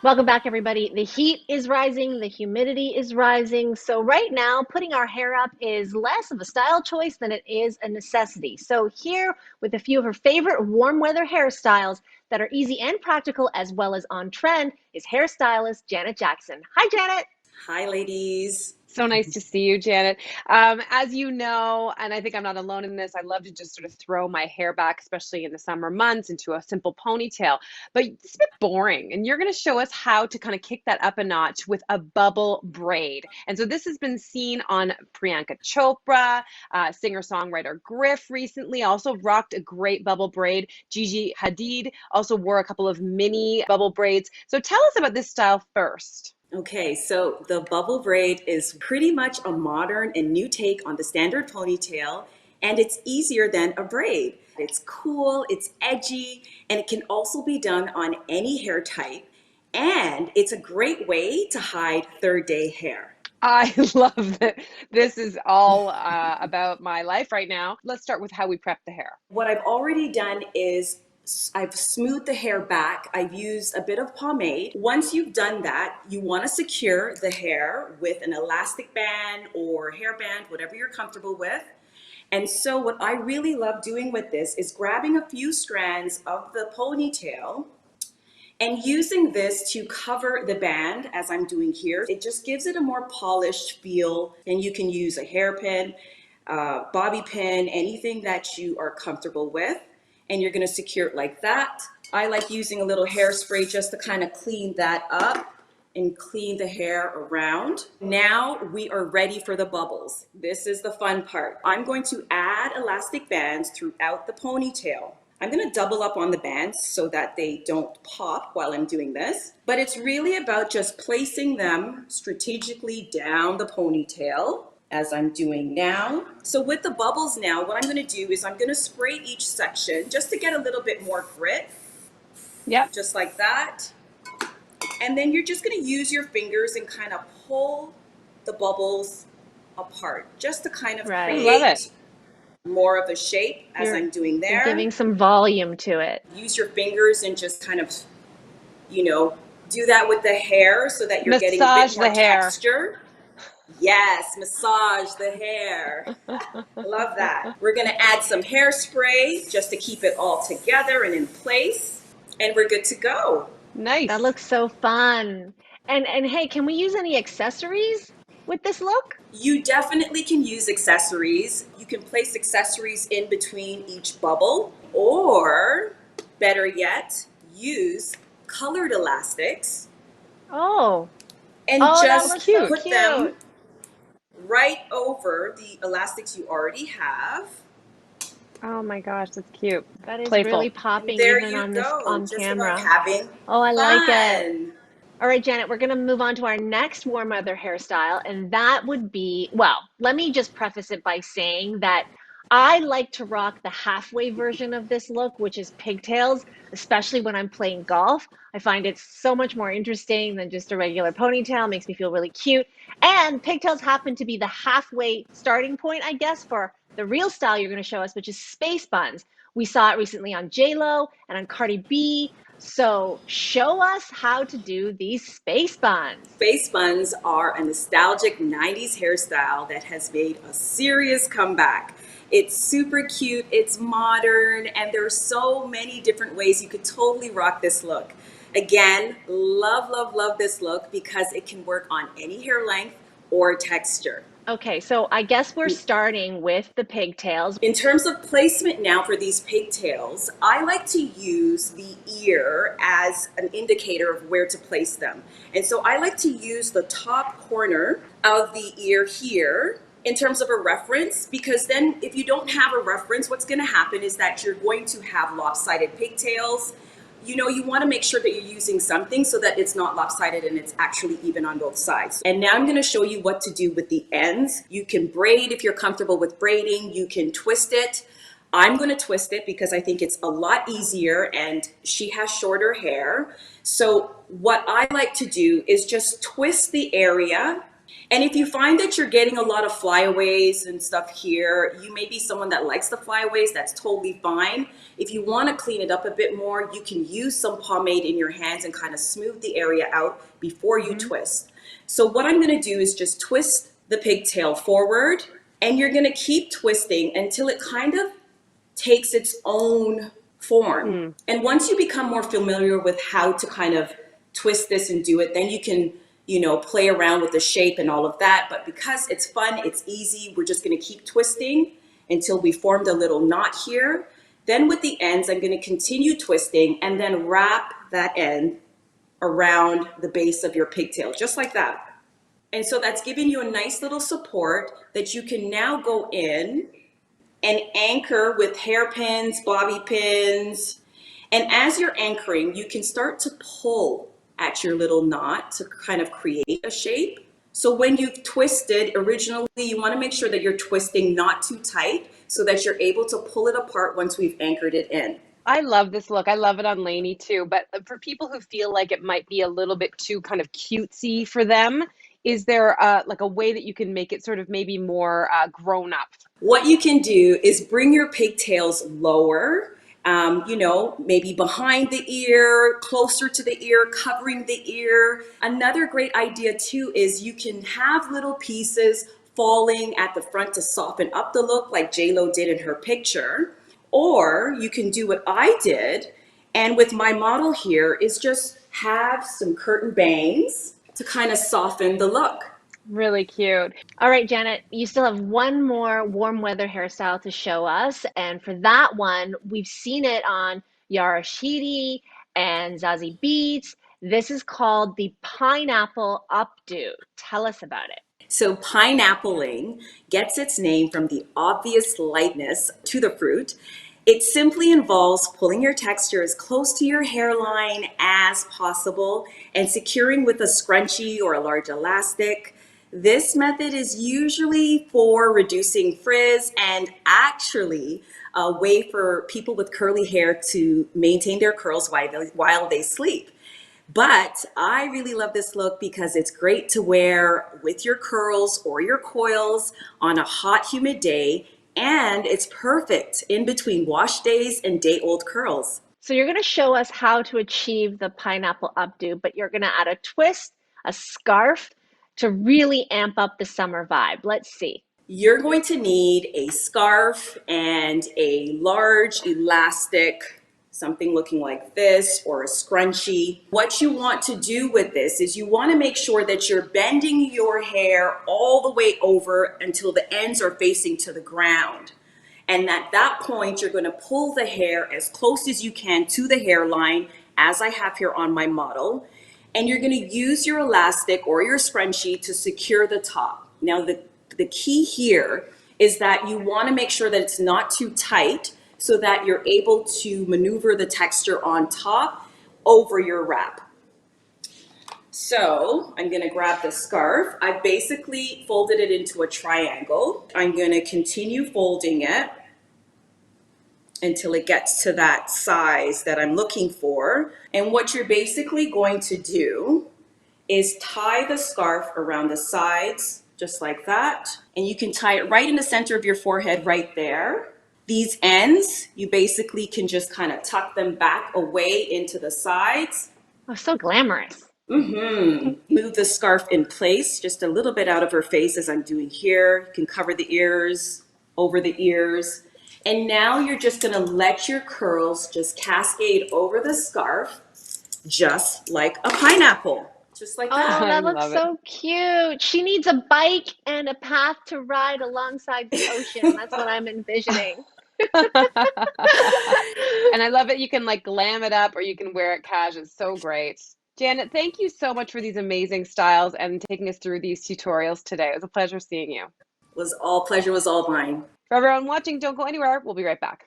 Welcome back, everybody. The heat is rising, the humidity is rising. So, right now, putting our hair up is less of a style choice than it is a necessity. So, here with a few of her favorite warm weather hairstyles that are easy and practical as well as on trend is hairstylist Janet Jackson. Hi, Janet. Hi, ladies. So nice to see you, Janet. As you know, and I think I'm not alone in this, I love to just sort of throw my hair back, especially in the summer months, into a simple ponytail. But it's a bit boring. And you're going to show us how to kind of kick that up a notch with a bubble braid. And so this has been seen on Priyanka Chopra, singer-songwriter Griff recently also rocked a great bubble braid. Gigi Hadid also wore a couple of mini bubble braids. So tell us about this style first. Okay, so the bubble braid is pretty much a modern and new take on the standard ponytail, and it's easier than a braid. It's cool, it's edgy, and it can also be done on any hair type, and it's a great way to hide third day hair. I love that. This is all about my life right now. Let's start with how we prep the hair. What I've already done is I've smoothed the hair back. I've used a bit of pomade. Once you've done that, you want to secure the hair with an elastic band or hairband, whatever you're comfortable with. And so what I really love doing with this is grabbing a few strands of the ponytail and using this to cover the band as I'm doing here. It just gives it a more polished feel, and you can use a hairpin, bobby pin, anything that you are comfortable with. And you're gonna secure it like that. I like using a little hairspray just to kind of clean that up and clean the hair around. Now we are ready for the bubbles. This is the fun part. I'm going to add elastic bands throughout the ponytail. I'm gonna double up on the bands so that they don't pop while I'm doing this, but it's really about just placing them strategically down the ponytail as I'm doing now. So with the bubbles now, what I'm gonna do is I'm gonna spray each section just to get a little bit more grit, Yep. just like that. And then you're just gonna use your fingers and kind of pull the bubbles apart, just to kind of Right. Love it. create more of a shape as You're, I'm doing you're there. giving some volume to it. Use your fingers and just kind of, you know, do that with the hair so that you're getting a bit Massage more the hair. texture. Yes, massage the hair. Love that. We're gonna add some hairspray just to keep it all together and in place, and we're good to go. That Nice. looks so fun. And hey, can we use any accessories with this look? You definitely can use accessories. You can place accessories in between each bubble, or better yet, use colored elastics Oh, and oh, that just looks so Cute. put them cute. right over the elastics you already have. Oh my gosh, that's cute. That is really Playful. And popping there even you on this go, on just about camera. having Oh, I like it. fun. All right, Janet, we're going to move on to our next warm weather hairstyle, and that would be, well, let me just preface it by saying that I like to rock the halfway version of this look, which is pigtails, especially when I'm playing golf. I find it so much more interesting than just a regular ponytail. It makes me feel really cute. And pigtails happen to be the halfway starting point, I guess, for the real style you're going to show us, which is space buns. We saw it recently on J-Lo and on Cardi B. So show us how to do these space buns. Face buns are a nostalgic 90s hairstyle that has made a serious comeback. It's super cute, it's modern, and there are so many different ways you could totally rock this look. Again, love, love, love this look because it can work on any hair length or texture. Okay, so I guess we're starting with the pigtails. In terms of placement now for these pigtails, I like to use the ear as an indicator of where to place them. And so I like to use the top corner of the ear here in terms of a reference, because then if you don't have a reference, what's going to happen is that you're going to have lopsided pigtails. You know, you want to make sure that you're using something so that it's not lopsided and it's actually even on both sides. And now I'm going to show you what to do with the ends. You can braid if you're comfortable with braiding. You can twist it. I'm going to twist it because I think it's a lot easier and she has shorter hair. So what I like to do is just twist the area And if you find that you're getting a lot of flyaways and stuff here, you may be someone that likes the flyaways, that's totally fine. If you want to clean it up a bit more, you can use some pomade in your hands and kind of smooth the area out before you twist. So what I'm going to do is just twist the pigtail forward, and you're going to keep twisting until it kind of takes its own form. And once you become more familiar with how to kind of twist this and do it, then you can, play around with the shape and all of that. But because it's fun, it's easy, we're just going to keep twisting until we formed a little knot here. Then with the ends, I'm going to continue twisting and then wrap that end around the base of your pigtail, just like that. And so that's giving you a nice little support that you can now go in and anchor with hairpins, bobby pins. And as you're anchoring, you can start to pull at your little knot to kind of create a shape. So when you've twisted, originally you want to make sure that you're twisting not too tight so that you're able to pull it apart once we've anchored it in. I love this look. I love it on Lainey too. But for people who feel like it might be a little bit too kind of cutesy for them, is there like a way that you can make it sort of maybe more grown up? What you can do is bring your pigtails lower, maybe behind the ear, closer to the ear, covering the ear. Another great idea too is you can have little pieces falling at the front to soften up the look like J-Lo did in her picture. Or you can do what I did, and with my model here is just have some curtain bangs to kind of soften the look. Really cute. All right, Janet, you still have one more warm weather hairstyle to show us. And for that one, we've seen it on Yara Shahidi and Zazie Beetz. This is called the pineapple updo. Tell us about it. So pineappling gets its name from the obvious lightness to the fruit. It simply involves pulling your texture as close to your hairline as possible and securing with a scrunchie or a large elastic. This method is usually for reducing frizz and actually a way for people with curly hair to maintain their curls while they sleep. But I really love this look because it's great to wear with your curls or your coils on a hot, humid day, and it's perfect in between wash days and day-old curls. So you're going to show us how to achieve the pineapple updo, but you're going to add a twist, a scarf to really amp up the summer vibe. Let's see. You're going to need a scarf and a large elastic, something looking like this, or a scrunchie. What you want to do with this is you want to make sure that you're bending your hair all the way over until the ends are facing to the ground. And at that point, you're going to pull the hair as close as you can to the hairline, as I have here on my model. And you're going to use your elastic or your scrunchie to secure the top. Now, the key here is that you want to make sure that it's not too tight, so that you're able to maneuver the texture on top over your wrap. So I'm gonna grab the scarf. I basically folded it into a triangle. I'm gonna continue folding it until it gets to that size that I'm looking for. And what you're basically going to do is tie the scarf around the sides, just like that. And you can tie it right in the center of your forehead right there. These ends, you basically can just kind of tuck them back away into the sides. Oh, so glamorous. Move the scarf in place, just a little bit out of her face as I'm doing here. You can cover the ears, over the ears. And now you're just gonna let your curls just cascade over the scarf, just like a pineapple. Just like that. Oh, that I looks love so cute. She needs a bike and a path to ride alongside the ocean. That's what I'm envisioning. And I love it. You can like glam it up or you can wear it cash. It's so great. Janet, thank you so much for these amazing styles and taking us through these tutorials today. It was a pleasure seeing you. Pleasure was all mine. For everyone watching, don't go anywhere. We'll be right back.